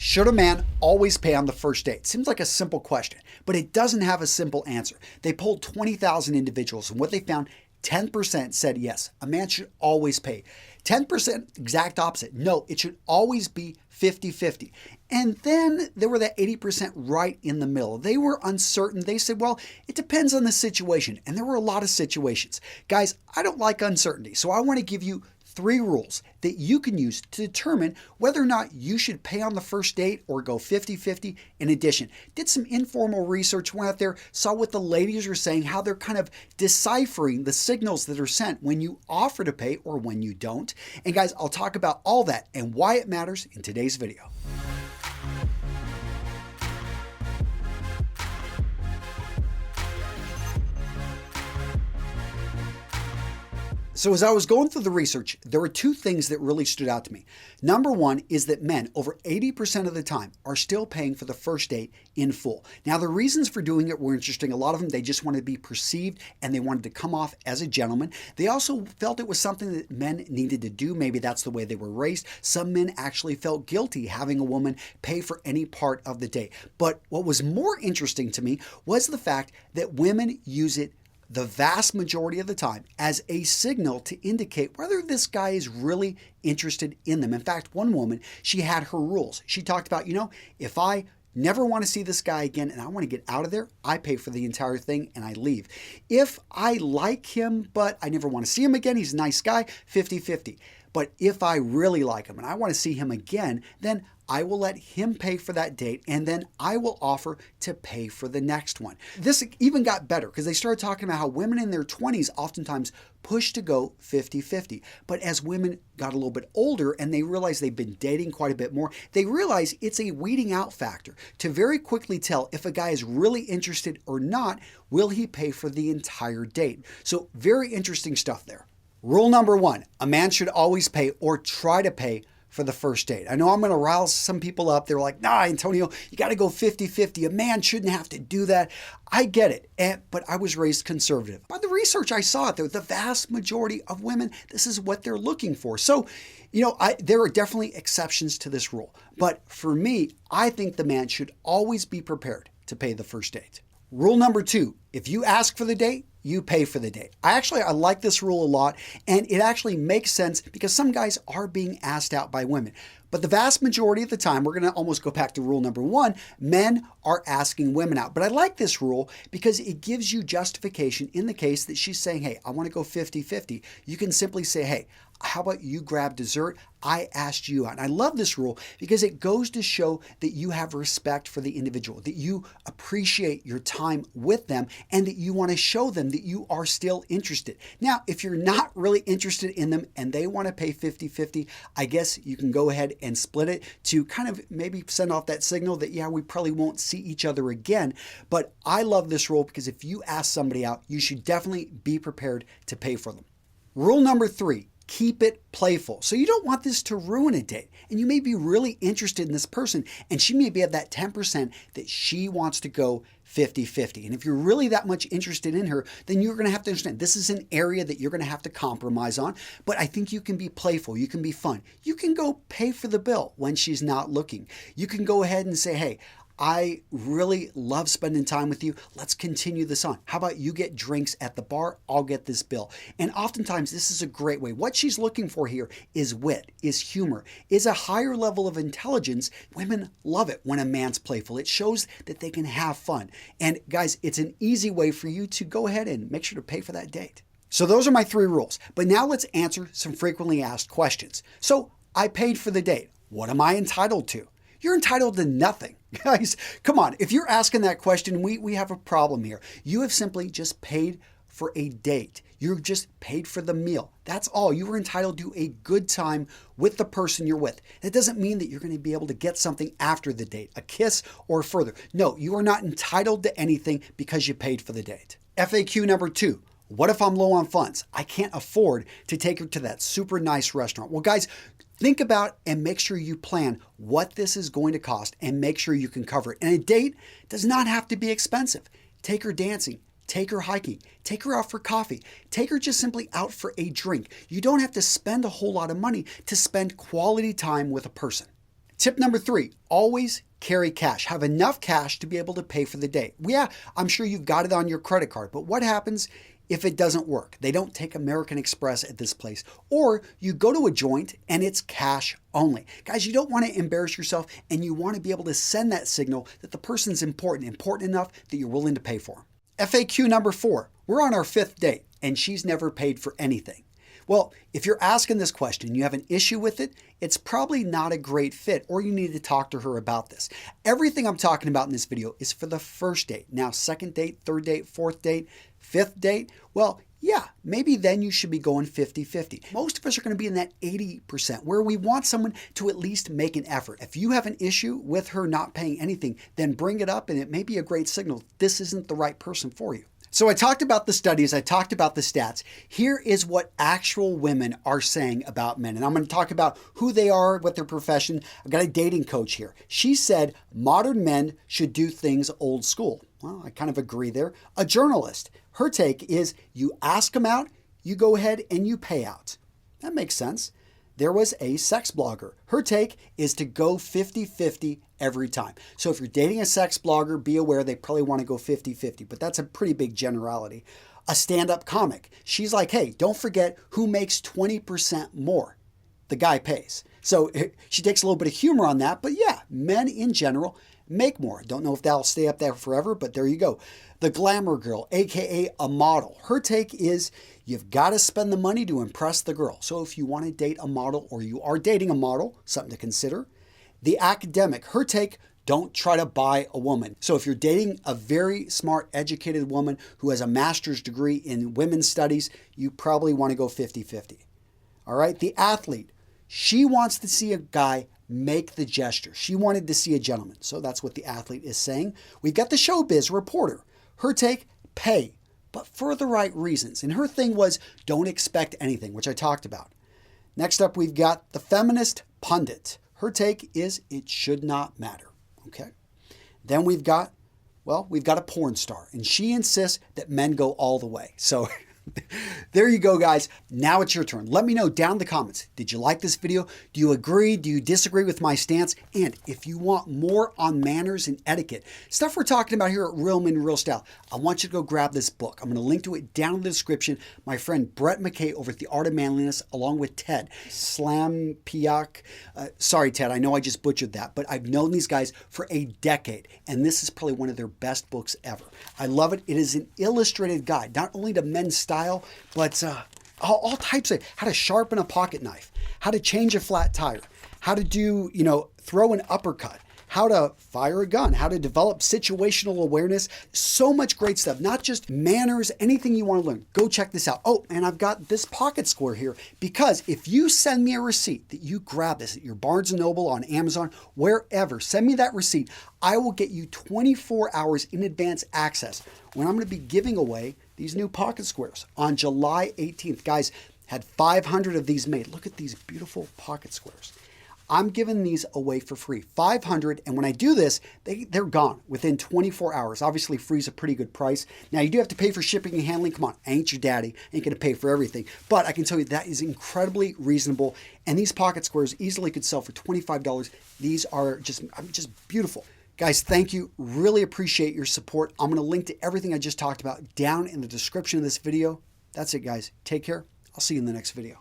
Should a man always pay on the first date? Seems like a simple question, but it doesn't have a simple answer. They polled 20,000 individuals, and what they found, 10% said yes, a man should always pay. 10% exact opposite. No, it should always be 50-50. And then there were that 80% right in the middle. They were uncertain. They said, well, it depends on the situation. And there were a lot of situations. Guys, I don't like uncertainty, so I want to give you 3 rules that you can use to determine whether or not you should pay on the first date or go 50-50. In addition, did some informal research, went out there, saw what the ladies are saying, how they're kind of deciphering the signals that are sent when you offer to pay or when you don't. And guys, I'll talk about all that and why it matters in today's video. So as I was going through the research, there were 2 things that really stood out to me. Number 1 is that men, over 80% of the time, are still paying for the first date in full. Now, the reasons for doing it were interesting. A lot of them, they just wanted to be perceived and they wanted to come off as a gentleman. They also felt it was something that men needed to do. Maybe that's the way they were raised. Some men actually felt guilty having a woman pay for any part of the date. But what was more interesting to me was the fact that women use it the vast majority of the time as a signal to indicate whether this guy is really interested in them. In fact, one woman, she had her rules. She talked about, if I never want to see this guy again and I want to get out of there, I pay for the entire thing and I leave. If I like him, but I never want to see him again, he's a nice guy, 50-50. But if I really like him and I want to see him again, then I will let him pay for that date and then I will offer to pay for the next one. This even got better because they started talking about how women in their 20s oftentimes push to go 50-50. But as women got a little bit older and they realized they've been dating quite a bit more, they realize it's a weeding out factor to very quickly tell if a guy is really interested or not, will he pay for the entire date? So very interesting stuff there. Rule number 1, a man should always pay or try to pay for the first date. I know I'm going to rile some people up. They're like, nah, Antonio, you got to go 50-50. A man shouldn't have to do that. I get it, but I was raised conservative. By the research I saw, the vast majority of women, this is what they're looking for. So, there are definitely exceptions to this rule. But for me, I think the man should always be prepared to pay the first date. Rule number 2, if you ask for the date, you pay for the date. I like this rule a lot, and it actually makes sense because some guys are being asked out by women. But the vast majority of the time, we're going to almost go back to rule number 1, men are asking women out. But I like this rule because it gives you justification in the case that she's saying, hey, I want to go 50-50. You can simply say, hey, how about you grab dessert? I asked you out. And I love this rule because it goes to show that you have respect for the individual, that you appreciate your time with them, and that you want to show them that you are still interested. Now, if you're not really interested in them and they want to pay 50-50, I guess you can go ahead and split it to kind of maybe send off that signal that, yeah, we probably won't see each other again. But I love this rule because if you ask somebody out, you should definitely be prepared to pay for them. Rule number 3. Keep it playful. So you don't want this to ruin a date. And you may be really interested in this person and she may be at that 10% that she wants to go 50-50. And if you're really that much interested in her, then you're going to have to understand this is an area that you're going to have to compromise on. But I think you can be playful. You can be fun. You can go pay for the bill when she's not looking. You can go ahead and say, hey, I really love spending time with you. Let's continue this on. How about you get drinks at the bar? I'll get this bill. And oftentimes this is a great way. What she's looking for here is wit, is humor, is a higher level of intelligence. Women love it when a man's playful. It shows that they can have fun. And guys, it's an easy way for you to go ahead and make sure to pay for that date. So those are my 3 rules. But now let's answer some frequently asked questions. So I paid for the date. What am I entitled to? You're entitled to nothing. Guys, come on. If you're asking that question, we have a problem here. You have simply just paid for a date. You're just paid for the meal. That's all. You were entitled to a good time with the person you're with. That doesn't mean that you're going to be able to get something after the date, a kiss or further. No, you are not entitled to anything because you paid for the date. FAQ number 2. What if I'm low on funds? I can't afford to take her to that super nice restaurant. Well, guys, think about and make sure you plan what this is going to cost and make sure you can cover it. And a date does not have to be expensive. Take her dancing, take her hiking, take her out for coffee, take her just simply out for a drink. You don't have to spend a whole lot of money to spend quality time with a person. Tip number 3, always carry cash. Have enough cash to be able to pay for the date. Yeah, I'm sure you've got it on your credit card, but what happens if it doesn't work? They don't take American Express at this place. Or you go to a joint and it's cash only. Guys, you don't want to embarrass yourself, and you want to be able to send that signal that the person's important enough that you're willing to pay for them. FAQ number 4, we're on our 5th date and she's never paid for anything. Well, if you're asking this question, you have an issue with it, it's probably not a great fit, or you need to talk to her about this. Everything I'm talking about in this video is for the first date. Now, 2nd date, 3rd date, 4th date, 5th date, well, yeah, maybe then you should be going 50-50. Most of us are going to be in that 80% where we want someone to at least make an effort. If you have an issue with her not paying anything, then bring it up, and it may be a great signal this isn't the right person for you. So I talked about the studies, I talked about the stats. Here is what actual women are saying about men. And I'm going to talk about who they are, what their profession. I've got a dating coach here. She said modern men should do things old school. Well, I kind of agree there. A journalist, her take is you ask them out, you go ahead and you pay out. That makes sense. There was a sex blogger. Her take is to go 50-50 every time. So if you're dating a sex blogger, be aware they probably want to go 50-50, but that's a pretty big generality. A stand-up comic. She's like, hey, don't forget who makes 20% more. The guy pays. So she takes a little bit of humor on that, but yeah, men in general make more. Don't know if that'll stay up there forever, but there you go. The glamour girl, aka a model. Her take is you've got to spend the money to impress the girl. So if you want to date a model, or you are dating a model, something to consider. The academic, her take, don't try to buy a woman. So if you're dating a very smart, educated woman who has a master's degree in women's studies, you probably want to go 50-50. All right, the athlete, she wants to see a guy make the gesture. She wanted to see a gentleman. So that's what the athlete is saying. We've got the showbiz reporter. Her take, pay, but for the right reasons. And her thing was don't expect anything, which I talked about. Next up, we've got the feminist pundit. Her take is it should not matter. Okay. Then we've got a porn star, and she insists that men go all the way. So there you go, guys. Now it's your turn. Let me know down in the comments. Did you like this video? Do you agree? Do you disagree with my stance? And if you want more on manners and etiquette, stuff we're talking about here at Real Men Real Style, I want you to go grab this book. I'm going to link to it down in the description. My friend Brett McKay over at The Art of Manliness, along with Ted Slampiak. Sorry, Ted, I know I just butchered that, but I've known these guys for a decade, and this is probably one of their best books ever. I love it. It is an illustrated guide, not only to men's style, but all types of how to sharpen a pocket knife, how to change a flat tire, how to do, throw an uppercut, how to fire a gun, how to develop situational awareness. So much great stuff, not just manners, anything you want to learn. Go check this out. Oh, and I've got this pocket square here because if you send me a receipt that you grab this at your Barnes & Noble, on Amazon, wherever, send me that receipt. I will get you 24 hours in advance access when I'm going to be giving away these new pocket squares on July 18th. Guys, had 500 of these made. Look at these beautiful pocket squares. I'm giving these away for free, 500. And when I do this, they're gone within 24 hours. Obviously, free is a pretty good price. Now, you do have to pay for shipping and handling. Come on, I ain't your daddy. I ain't going to pay for everything. But I can tell you that is incredibly reasonable. And these pocket squares easily could sell for $25. These are just beautiful. Guys, thank you. Really appreciate your support. I'm going to link to everything I just talked about down in the description of this video. That's it, guys. Take care. I'll see you in the next video.